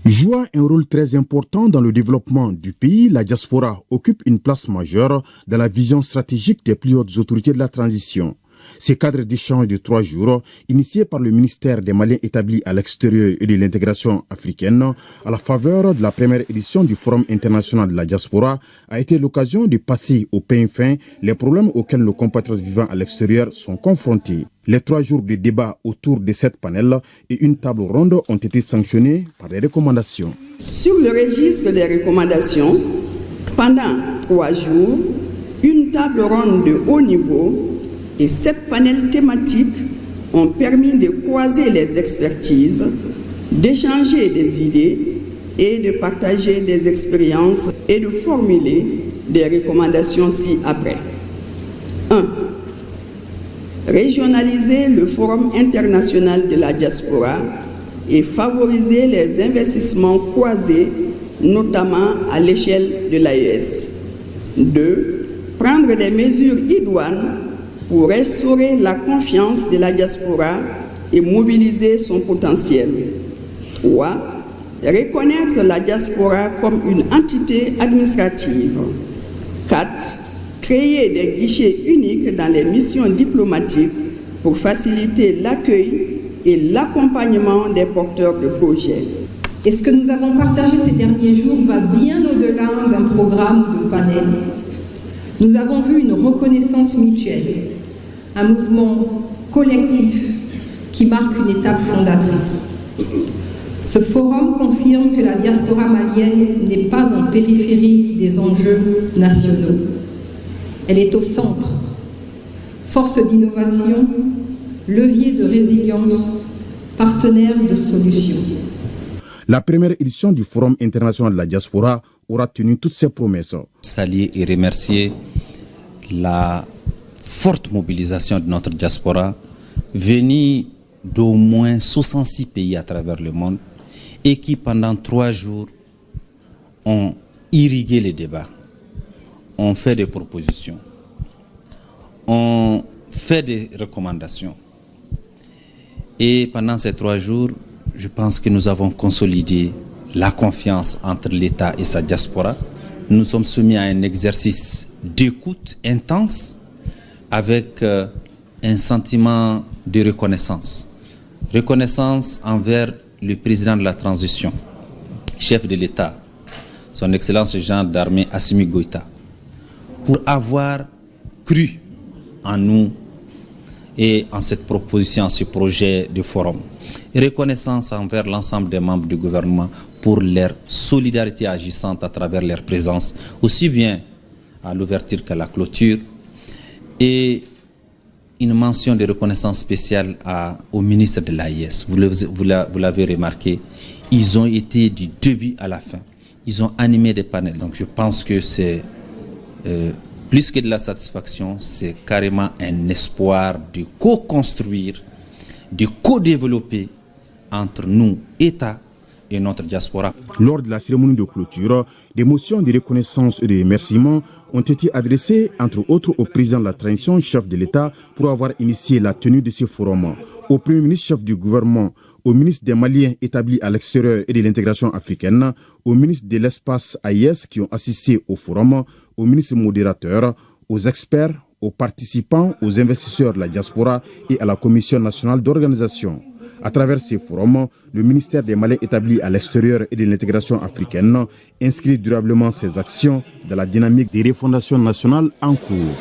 Jouant un rôle très important dans le développement du pays, la diaspora occupe une place majeure dans la vision stratégique des plus hautes autorités de la transition. Ces cadres d'échange de 3 jours, initiés par le ministère des Maliens établis à l'extérieur et de l'intégration africaine, à la faveur de la première édition du Forum international de la diaspora, a été l'occasion de passer au peigne fin les problèmes auxquels nos compatriotes vivant à l'extérieur sont confrontés. Les 3 jours de débat autour de 7 panels et une table ronde ont été sanctionnés par des recommandations. Sur le registre des recommandations, pendant 3 jours, une table ronde de haut niveau et 7 panels thématiques ont permis de croiser les expertises, d'échanger des idées et de partager des expériences et de formuler des recommandations ci-après. 1. Régionaliser le Forum international de la diaspora et favoriser les investissements croisés, notamment à l'échelle de l'AES. 2. Prendre des mesures idoines pour restaurer la confiance de la diaspora et mobiliser son potentiel. 3. Reconnaître la diaspora comme une entité administrative. 4. Créer des guichets uniques dans les missions diplomatiques pour faciliter l'accueil et l'accompagnement des porteurs de projets. Et ce que nous avons partagé ces derniers jours va bien au-delà d'un programme de panel. Nous avons vu une reconnaissance mutuelle, un mouvement collectif qui marque une étape fondatrice. Ce forum confirme que la diaspora malienne n'est pas en périphérie des enjeux nationaux. Elle est au centre, force d'innovation, levier de résilience, partenaire de solutions. La première édition du Forum international de la diaspora aura tenu toutes ses promesses. Saluer et remercier la forte mobilisation de notre diaspora, venue d'au moins 66 pays à travers le monde et qui pendant 3 jours ont irrigué les débats, ont fait des propositions, ont fait des recommandations. Et pendant ces 3 jours, je pense que nous avons consolidé la confiance entre l'État et sa diaspora. Nous sommes soumis à un exercice d'écoute intense avec un sentiment de reconnaissance. Reconnaissance envers le président de la transition, chef de l'État, son Excellence le général d'armée Assimi Goïta, pour avoir cru en nous et en cette proposition, en ce projet de forum. Et reconnaissance envers l'ensemble des membres du gouvernement pour leur solidarité agissante à travers leur présence, aussi bien à l'ouverture qu'à la clôture. Et une mention de reconnaissance spéciale au ministre de l'AIS. Vous l'avez remarqué, ils ont été du début à la fin. Ils ont animé des panels. Donc je pense que c'est plus que de la satisfaction, c'est carrément un espoir de co-construire, de co-développer entre nous, État, et notre diaspora. Lors de la cérémonie de clôture, des motions de reconnaissance et de remerciements ont été adressées, entre autres, au président de la transition, chef de l'État, pour avoir initié la tenue de ce forum, au premier ministre chef du gouvernement, au ministre des Maliens établis à l'extérieur et de l'intégration africaine, au ministre de l'espace AIS qui ont assisté au forum, au ministre modérateur, aux experts, aux participants, aux investisseurs de la diaspora et à la Commission nationale d'organisation. À travers ces forums, le ministère des Maliens établis à l'extérieur et de l'intégration africaine inscrit durablement ses actions dans la dynamique des refondations nationales en cours.